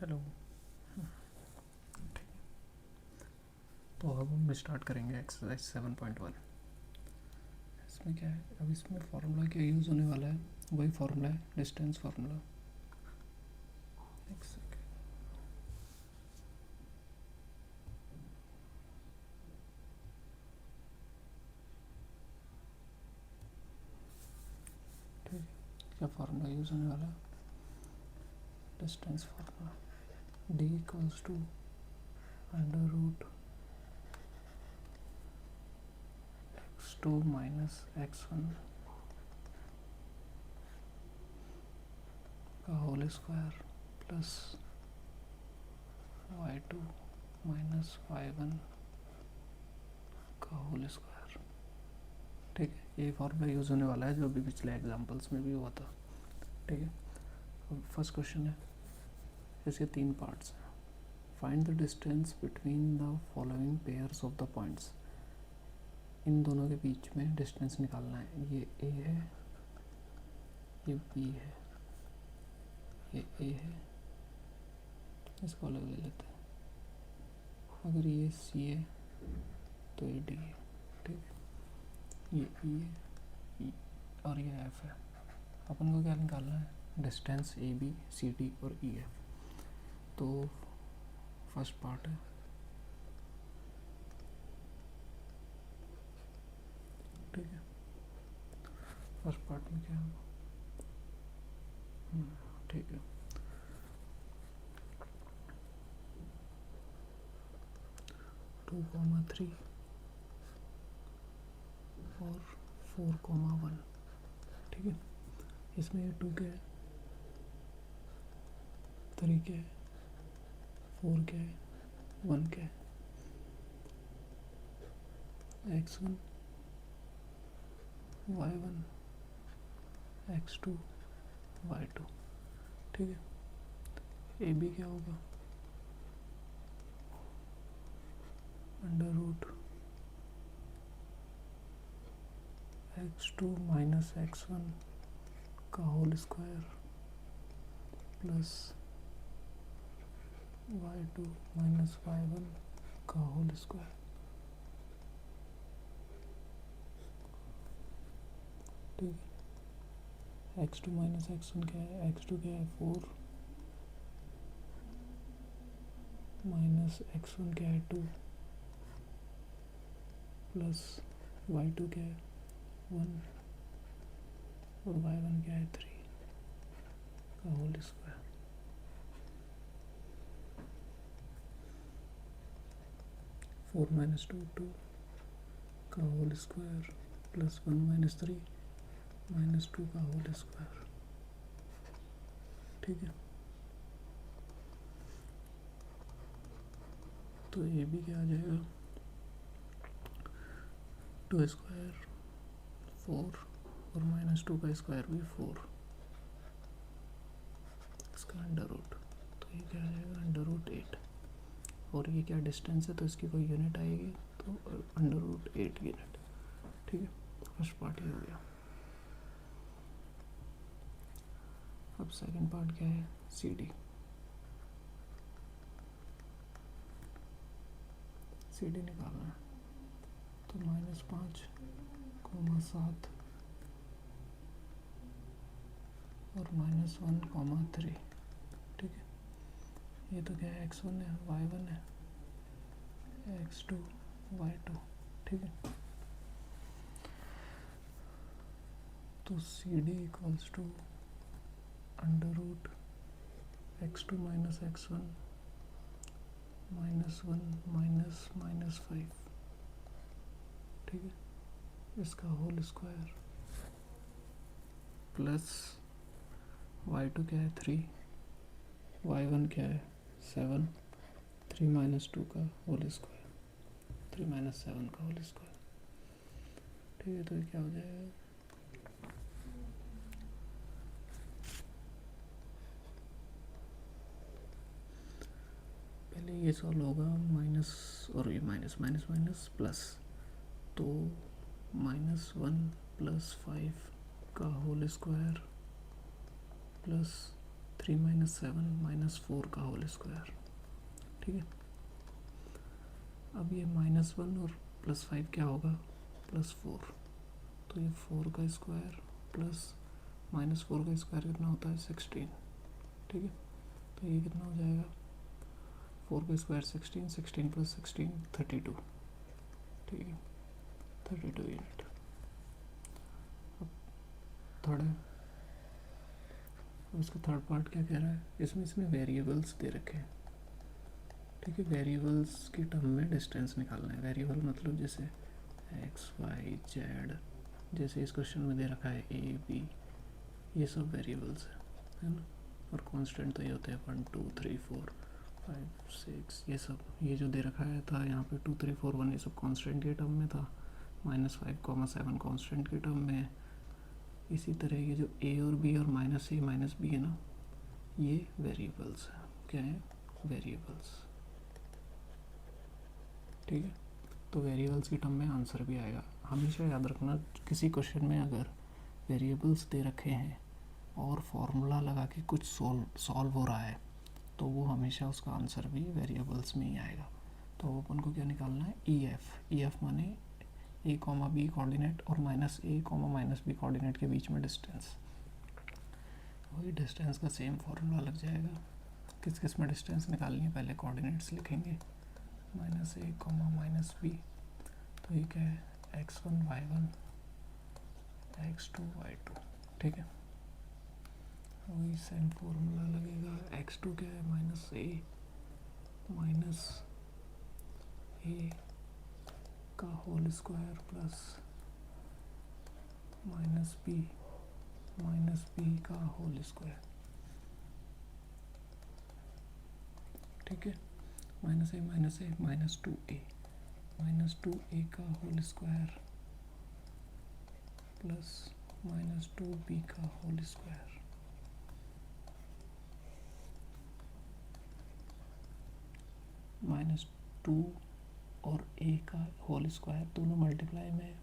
Hello. तो अब हम स्टार्ट करेंगे एक्सरसाइज 7.1। इसमें क्या है, अब इसमें फार्मूला क्या यूज़ होने वाला है, वही फार्मूला है, डिस्टेंस फार्मूला। एक सेकेंड। ठीक है, क्या फार्मूला यूज़ होने वाला है, distance formula. D equals to under root x2 minus x1 का whole square plus y2 minus y1 का होल स्क्वायर। ठीक है, ये फार्मूला यूज़ होने वाला है जो अभी पिछले एग्जांपल्स में भी हुआ था। ठीक है, फर्स्ट क्वेश्चन है, इसके 3 पार्ट्स हैं। Find the distance between the following pairs of the points. इन दोनों के बीच में डिस्टेंस निकालना है। ये ए है, ये बी है, ये ए है, इसको अलग ले लेते हैं। अगर ये सी है तो ये डी है। ठीक है, ये ई है, ई और ये एफ है। अपन को क्या निकालना है, distance A B C D और ई एफ। तो फर्स्ट पार्ट है, ठीक है, फर्स्ट पार्ट में क्या है, ठीक है, 2,3 और 4,1। ठीक है, इसमें ये 2 क्या है, 3 क्या है, 4 क्या है, 1 क्या है, x1 y1 x2 y2। ठीक है, ए बी क्या होगा, under root x2 minus x1 का whole square plus y2 minus y1 का होल स्क्वायर। ठीक है, x2 माइनस x1 क्या है, x2 क्या है 4 माइनस x1 क्या है 2 प्लस y2 क्या है 1 और y1 क्या है 3 का होल स्क्वायर। 4 माइनस 2 2 का whole square plus 1 minus 3 minus 2 का होल स्क्वायर। ठीक है, तो ये भी क्या आ जाएगा, 2 स्क्वायर 4 और माइनस 2 का स्क्वायर भी 4, इसका अंडर रूट, तो ये क्या आ जाएगा अंडर रूट 8। और ये क्या डिस्टेंस है, तो इसकी कोई यूनिट आएगी, तो अंडर रूट 8 यूनिट। ठीक है, फर्स्ट पार्ट ये हो गया। अब सेकंड पार्ट क्या है, सी डी। सी डी निकालना है, तो -5,7 और -1,3। ठीक है, ये तो क्या है, x1 है, y1 है, x2 y2। ठीक है, तो C D equals to under root x2 minus x1 -1 -5। ठीक है, इसका होल स्क्वायर प्लस y2 क्या है 3, y1 क्या है 7, 3 माइनस 2 का होल स्क्वायर, 3 माइनस 7 का होल स्क्वायर। ठीक है, तो ये क्या हो जाएगा, पहले ये सॉल्व होगा, माइनस और ये माइनस माइनस माइनस प्लस, तो -1 + 5 का whole square plus 3 minus 7 minus 4 का होल स्क्वायर। ठीक है, अब ये -1 और +5 क्या होगा, +4, तो ये 4 का स्क्वायर प्लस -4 का स्क्वायर कितना होता है, 16। ठीक है, तो ये कितना हो जाएगा, 4 का स्क्वायर 16, 16 + 16 32। ठीक है, 32 यूनिट। अब थर्ड है, उसका थर्ड पार्ट क्या कह रहा है, इसमें वेरिएबल्स दे रखे हैं। ठीक है, वेरिएबल्स की टर्म में डिस्टेंस निकालना है। वेरिएबल मतलब जैसे एक्स वाई जेड, जैसे इस क्वेश्चन में दे रखा है ए बी, ये सब वेरिएबल्स है ना। और कांस्टेंट तो ये होते हैं 1 2 3 4 5 6, ये सब, ये जो दे रखा है था यहाँ पे 2 3 4 1, ये सब कांस्टेंट के टर्म में था। -5, 7 कांस्टेंट के टर्म में है। इसी तरह ये जो ए और बी और -a -b है ना, ये वेरिएबल्स है। क्या है, वेरिएबल्स। ठीक है, तो वेरिएबल्स की टर्म में आंसर भी आएगा। हमेशा याद रखना, किसी क्वेश्चन में अगर वेरिएबल्स दे रखे हैं और फॉर्मूला लगा के कुछ सॉल्व हो रहा है, तो वो हमेशा उसका आंसर भी वेरिएबल्स में ही आएगा। तो अपन को क्या निकालना है, ई एफ माने a, b कोऑर्डिनेट और -a, -b कोऑर्डिनेट के बीच में डिस्टेंस। वही डिस्टेंस का सेम फॉर्मूला लग जाएगा। किस किस में डिस्टेंस निकालनी है, पहले कोऑर्डिनेट्स लिखेंगे, -a, -b, तो ये क्या है, x1 y1 x2 y2। ठीक है, वही सेम फॉर्मूला लगेगा। x2 क्या है, -a का होल स्क्वायर प्लस -b का होल स्क्वायर। ठीक है, -2a का होल स्क्वायर प्लस -2b का होल स्क्वायर। -2 और a का होल स्क्वायर दोनों मल्टीप्लाई में है।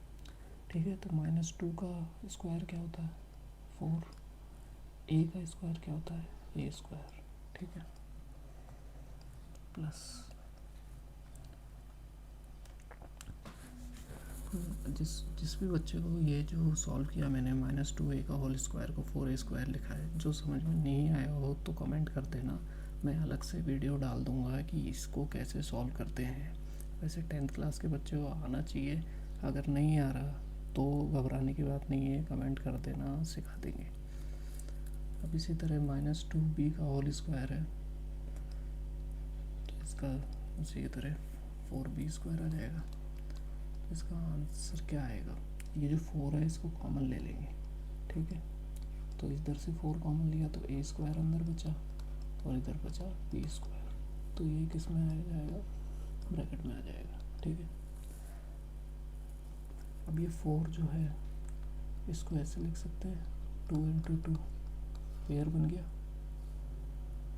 ठीक है, तो -2 का स्क्वायर क्या होता है, 4, a का स्क्वायर क्या होता है, a स्क्वायर। ठीक है, प्लस जिस भी बच्चे को ये जो सॉल्व किया मैंने, -2a का होल स्क्वायर को 4a स्क्वायर लिखा है, जो समझ में नहीं आया हो तो कमेंट कर देना, मैं अलग से वीडियो डाल दूंगा कि इसको कैसे सॉल्व करते हैं। वैसे 10th क्लास के बच्चे को आना चाहिए, अगर नहीं आ रहा तो घबराने की बात नहीं है, कमेंट कर देना, सिखा देंगे। अब इसी तरह -2b का होल स्क्वायर है, तो इसका उसी तरह 4b स्क्वायर आ जाएगा। इसका आंसर क्या आएगा, ये जो 4 है इसको कॉमन ले लेंगे। ठीक है, तो इधर से 4 कॉमन लिया तो a स्क्वायर अंदर बचा और इधर बचा b स्क्वायर, तो ये किस में आ जाएगा, ब्रैकेट में आ जाएगा। ठीक है, अब ये 4 जो है इसको ऐसे लिख सकते हैं, 2 × 2 पेयर बन गया,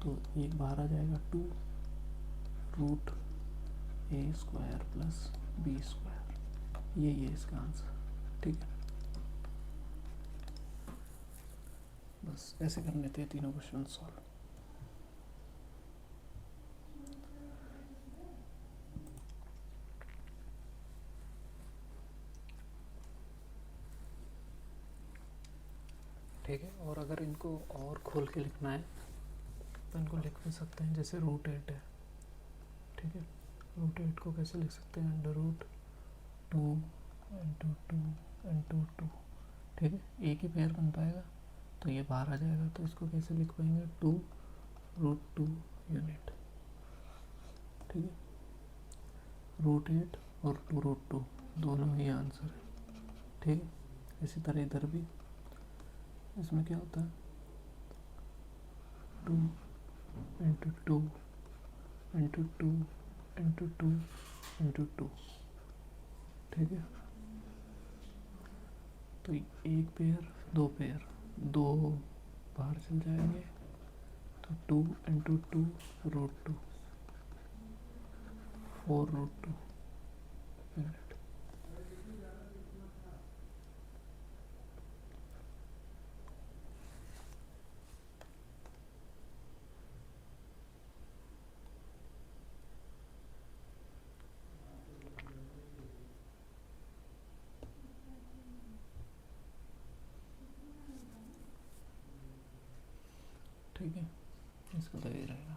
तो एक बाहर आ जाएगा 2 √a square plus b square, यही है इसका आंसर। ठीक है, बस ऐसे कर लेते हैं तीनों क्वेश्चन सॉल्व। ठीक है, और अगर इनको और खोल के लिखना है तो इनको लिख भी सकते हैं, जैसे √8 है। ठीक है, √8 को कैसे लिख सकते हैं, √2 × 2 × 2। ठीक है, एक ही पेयर बन पाएगा तो ये बाहर आ जाएगा, तो इसको कैसे लिख पाएंगे, 2 √2 यूनिट। ठीक है, √8 और 2 √2 दोनों ही आंसर है। ठीक है, इसी तरह इधर भी, इसमें क्या होता है, 2 × 2 × 2 × 2 × 2। ठीक है, तो एक पेयर, दो पेयर, दो बाहर चल जाएंगे, तो 2 × 2 √2, 4 √2 यूनिट। ठीक है, इसका तो यही रहेगा।